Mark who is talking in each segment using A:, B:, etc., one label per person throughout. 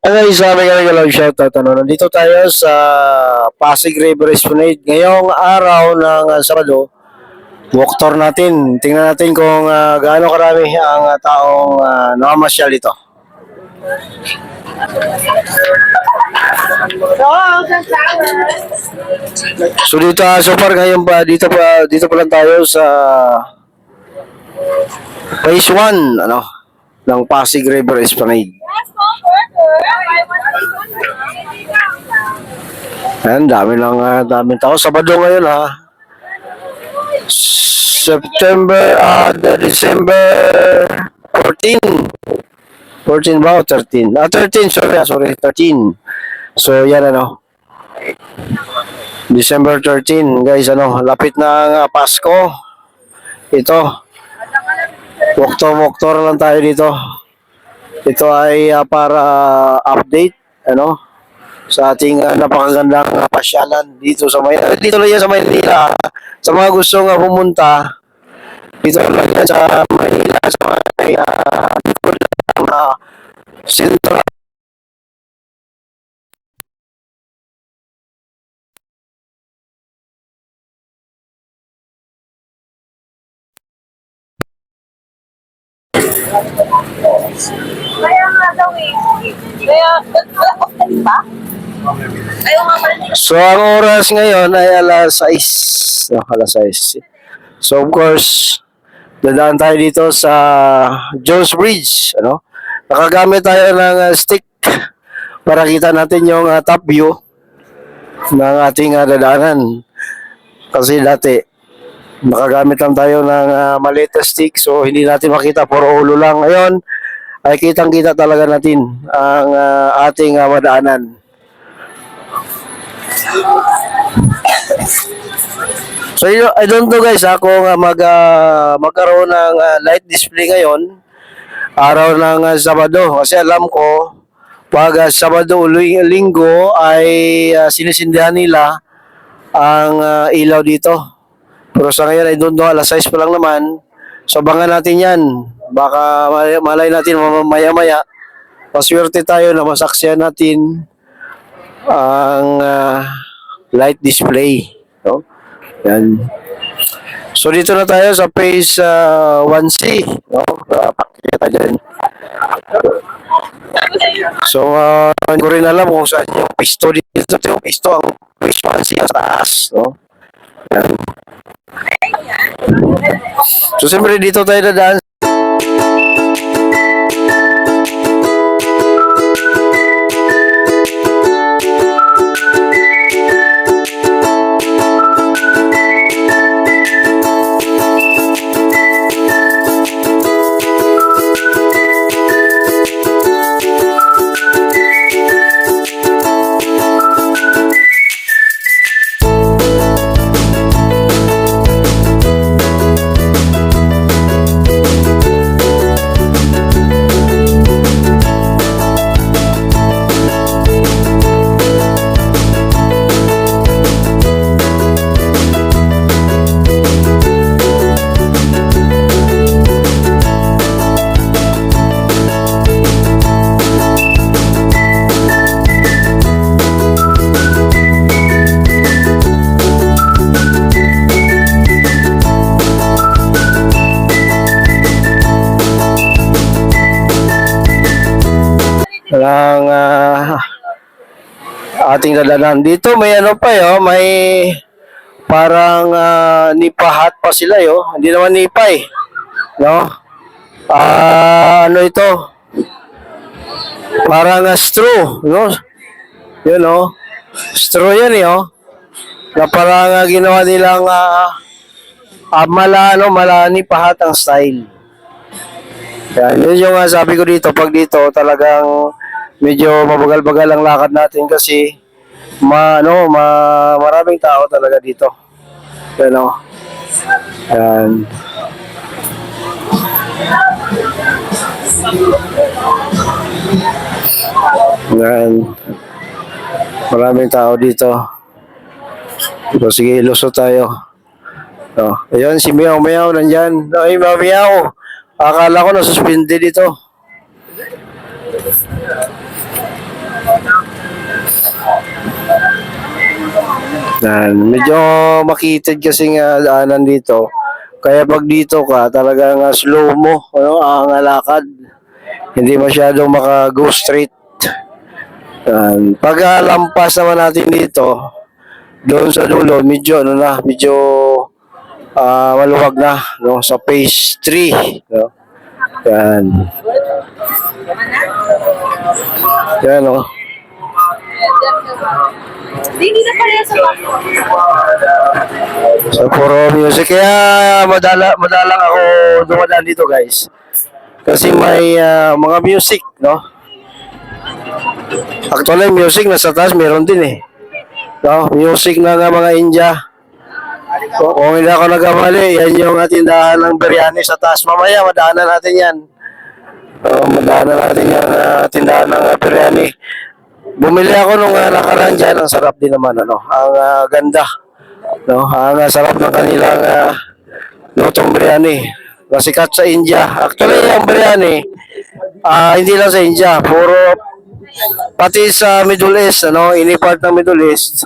A: Ano isa may live shoutout nandito tayo sa Pasig River Esplanade ngayong araw ng Sabado. Walk tour natin. Tingnan natin kung gaano karami ang taong nakamasyal dito. So dito so far ngayon dito pa lang tayo sa Phase 1 ng Pasig River Esplanade. Ayan, daming tao. Sabado ngayon December 14. 14 ba o 13? 13, sorry, 13. So, yan December 13, guys, lapit na ang Pasko. Ito. Walk tour lang tayo dito. Ito ay para update, sa ating napakagandang pasyalan dito dito lang yan sa Maynila. Sa mga gusto nga pumunta, dito lang yan sa Maynila, sa mga sentro.
B: Kaya nga daw Kaya, ba? Ayaw nga pala.
A: So, ang oras ngayon ay alas 6. Alas 6. So, of course, dadaan tayo dito sa Jones Bridge. Nakagamit tayo ng stick para kita natin yung top view ng ating dadaanan. Kasi dati, nakagamit lang tayo ng maliit na stick, so hindi natin makita, puro ulo lang. Ngayon, ay kitang-kita talaga natin ang ating madaanan. So I don't know guys kung magkaroon ng light display ngayon, araw ng Sabado. Kasi alam ko, pag Sabado o Linggo ay sinisindihan nila ang ilaw dito. Pero sa ngayon I don't know, alas 6 pa lang naman. So abangan natin yan. Baka malay natin maya-maya. Paswerte tayo na masaksiyan natin ang light display. Yan. So dito na tayo sa phase 1C. Pakikita dyan. So hindi ko rin alam kung saan yung pisto dito. Yung pisto ang phase 1C sa taas. Yan. So siyempre dito tayo dadaan. Ng ating dadanan. Dito may may parang nipahat pa sila Hindi naman nipay. Ito? Parang straw, Yun, straw yan na parang ginawa nilang mala nipahat ang style. Yan, yun yung sabi ko dito, pag dito talagang medyo mabagal-bagal ang lakad natin kasi maraming tao talaga dito. Yan. Yan. Maraming tao dito. So, sige, lusot tayo. Ayun, si Meow Meow nandyan. Ay, Meow Meow. Akala ko nasuspindi dito. Yan. Medyo makitid kasi nga daanan dito. Kaya pag dito ka, talagang slow mo, ano, ang lakad. Hindi masyadong maka-go straight. Yan. Pag lampas naman natin dito, doon sa dulo, medyo, ano na, medyo maluwag na, no, sa phase 3. No? Yan. Yan, no.
B: Hindi na pala sa baso.
A: So, puro music. Kaya madalang ako dumadaan dito, guys. Kasi may mga music, no? Actually, music nasa taas, meron din eh. No? Music na nga mga India. Kung hindi ako nagkamali, yan yung tindahan ng biryani sa taas. Mamaya, madaanan natin yan. Madaanan natin yung tindahan ng biryani. Bumili ako nung nakaraan dyan. Ang sarap din naman, ano? Ang ganda. No? Ang sarap ng kanilang lutong biryani. Sikat sa India. Actually, yung biryani, hindi lang sa India. Pati sa Middle East, ano? Any part ng Middle East,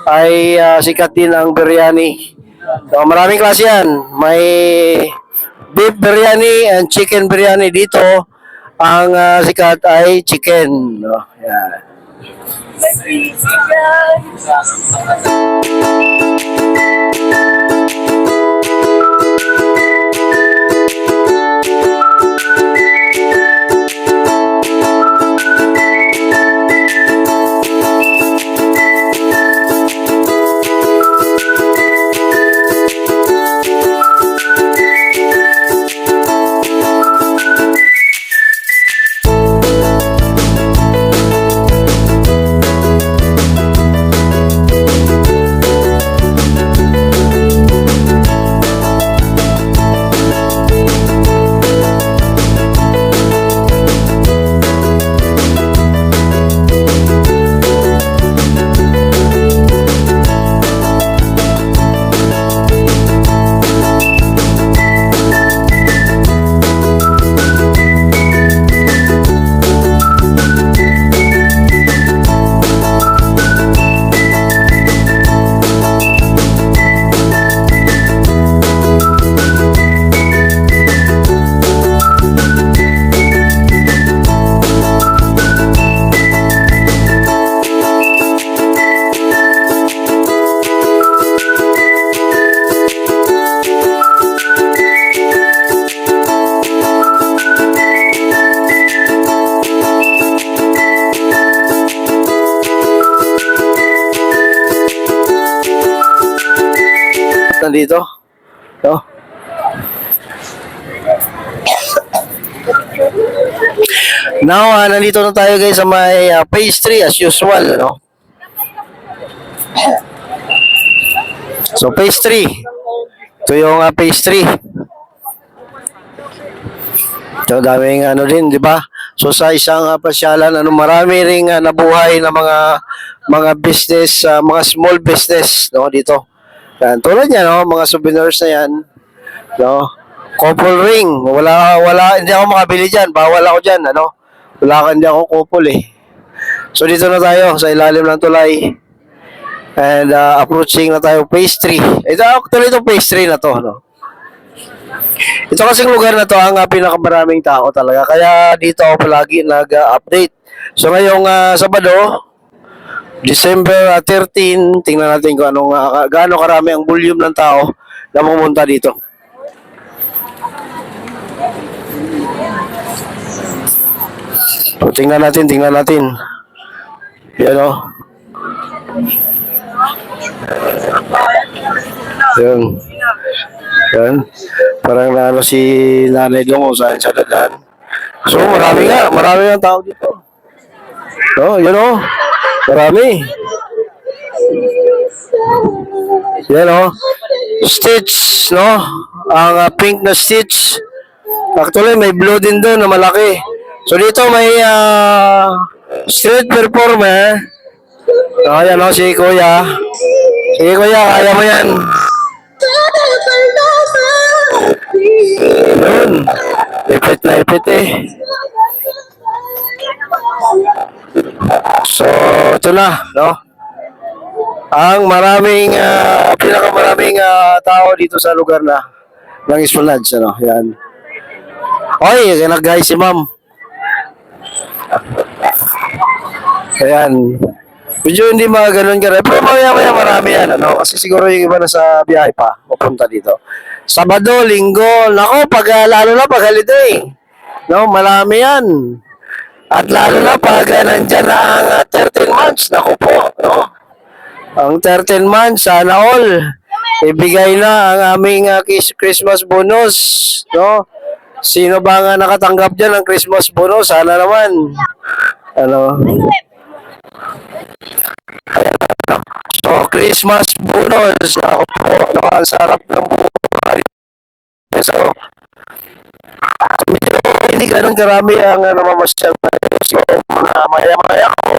A: ay sikat din ang biryani. So, maraming klase yan. May beef biryani and chicken biryani. Dito, ang sikat ay chicken. No? Yan. Nandito. No? Now, nandito na tayo guys sa may phase 3 as usual. No? So, phase 3. Ito yung phase 3. So, daming ano din, di ba? So, sa isang pasyalan, marami ring nabuhay na mga business, mga small business, no, dito. Yan, tulad yan, no, mga souvenirs na yan. No? Couple ring. Wala, hindi ako makabili dyan. Bawal ako dyan, ano. Hindi ako couple eh. So, dito na tayo sa ilalim ng tulay. And approaching na tayo phase 3. Actually, ito phase 3 na to, no. Ito kasing lugar na to ang pinakamaraming tao talaga. Kaya dito ako palagi nag-update. So, ngayong Sabado, December 13, tingnan natin kung gaano karami ang volume ng tao na pumunta dito. So, tingnan natin. Yan o. Yan. Parang naano si Nanay Dong kung saan siya dadaan. So, marami ang tao dito. So, yun o. Marami. Yan o. Stitch, no? Ang pink na stitch. Actually, may blue din doon na malaki. So, dito may street performer. Ayan o, si Kuya. Sige Kuya, kaya mo yan. Yun. Ipit na ipit eh. So, ito na, no? ang pinakamaraming tao dito sa lugar na ng Esplanade, ano, yan. Oy, nag-guys si ma'am. Ayan. Medyo hindi mga ganun ka rin. Pero maya-maya marami yan, ano? Kasi siguro yung iba na sa biyahe pa, pupunta dito. Sabado, Linggo, nako, lalo na pag holiday. No, marami yan. At lalo na pag nandyan na ang 13 months, nako po, no? Ang 13 months, sana all. Ibigay na ang aming Christmas bonus, no? Sino ba nga nakatanggap dyan ng Christmas bonus? Sana naman. Ano? So, Christmas bonus. Ako po, ang sarap ng buhay. So, medyo hindi ganun karami ang namamasyal. So, maya-maya ako.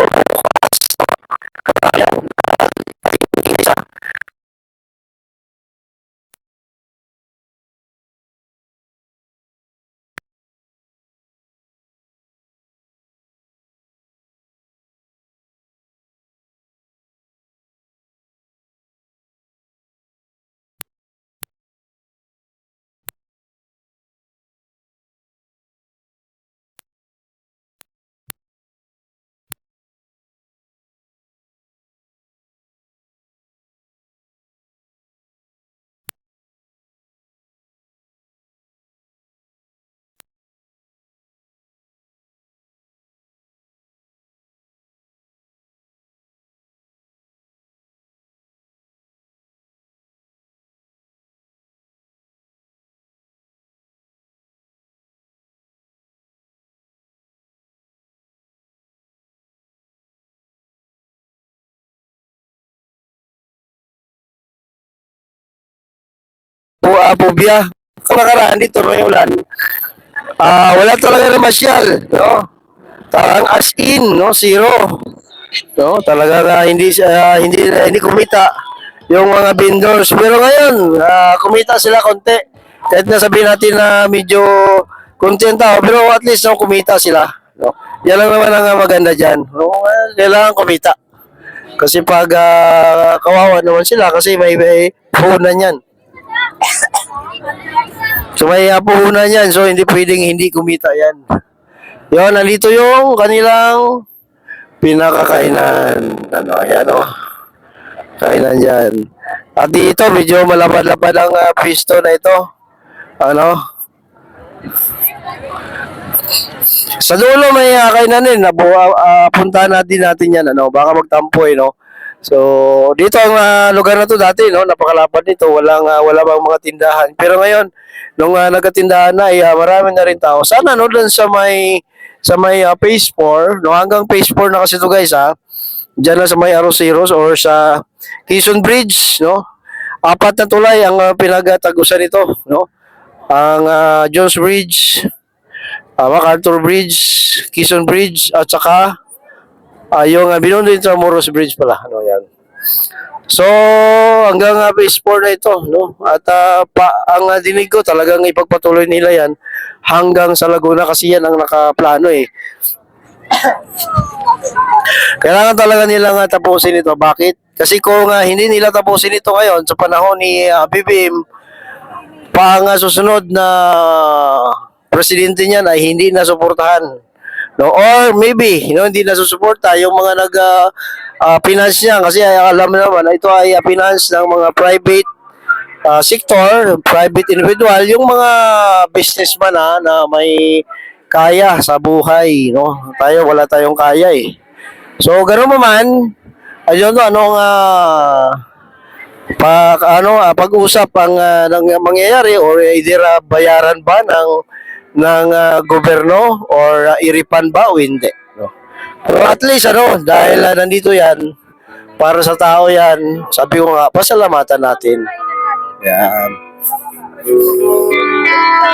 A: Pubya. Kamakaraan dito, may ulan. Wala talaga na masyal, no? Tarang as in, no? Zero. No, talaga hindi hindi kumita yung mga vendors. Pero ngayon, kumita sila konti. Kahit na sabihin natin na medyo konti ang tao, pero at least no, kumita sila. No? Yan lang naman ang maganda diyan. No, kailangan kumita. Kasi pag kawawa naman sila kasi may puhunan yan. So may puhunan yan, so hindi pwedeng hindi kumita yan. Yun, nandito yung kanilang pinakakainan. Ano, ayan o. Kainan dyan. At dito, medyo malapad-lapad ang pisto na ito. Ano? Sa dulo may kainan din. Puntahan natin yan. Ano? Baka magtampo no? So, dito ang lugar na to dati, no? Napakalapad nito. Wala bang mga tindahan. Pero ngayon, nung nagkatindahan na, marami na rin tao. Sana, no? Doon sa may phase 4, no? Hanggang phase 4 na kasi to guys, ha? Diyan na sa may Arroceros or sa Quezon Bridge, no? 4 na tulay ang pinagtagusan nito, no? Ang Jones Bridge, MacArthur Bridge, Quezon Bridge, at saka yung Binondo Intramuros Bridge pala, ano yan. So, hanggang phase 4 na ito, no? At ang dinig ko talagang ipagpatuloy nila yan hanggang sa Laguna kasi yan ang nakaplano eh. Kailangan talaga nilang tapusin ito. Bakit? Kasi kung hindi nila tapusin ito ngayon sa panahon ni BBM, pang susunod na presidente niyan ay hindi na suportahan. No? Or maybe, hindi na susuporta yung mga finance niya kasi alam naman ito ay finance ng mga private sector, private individual, yung mga businessman na may kaya sa buhay, no? Tayo wala tayong kaya eh. So ganoon man, ayun no anong pag-usap ang mangyayari or either bayaran ba ng gobyerno or iripan ba o hindi, no? Pero at least dahil nandito 'yan para sa tao 'yan, sabi ko nga pasalamatan natin. Yan.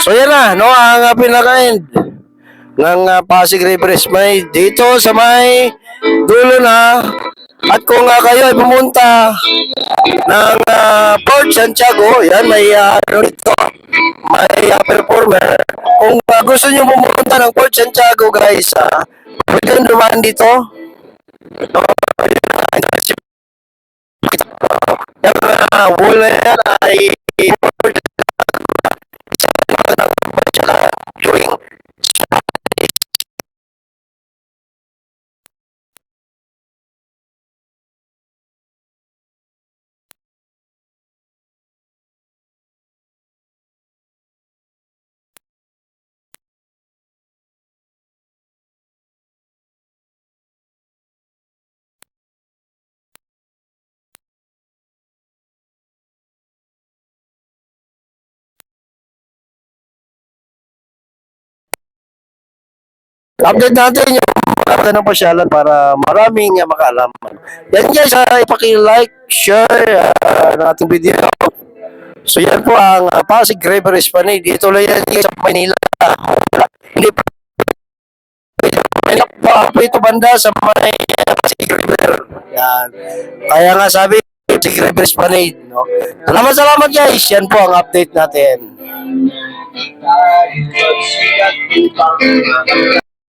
A: So yan na, no, ang pinaka-end ng Pasig River may dito sa may dulo na. At kung kayo ay pumunta ng Port Santiago, yan may dito, may performer. Kung gusto niyo pumunta ng Port Santiago guys, pwede dumaan dito. Yung wall na yan ay during update natin yung mga ng pasyalan para maraming makaalam. Yan guys, ipaki-like, share ng ating video. So yan po ang Pasig River Esplanade. Dito lang yan guys sa Manila. Hindi pa ito banda sa may Pasig River. Yan. Kaya nga sabi, Pasig River Esplanade. No? Salamat guys. Yan po ang update natin.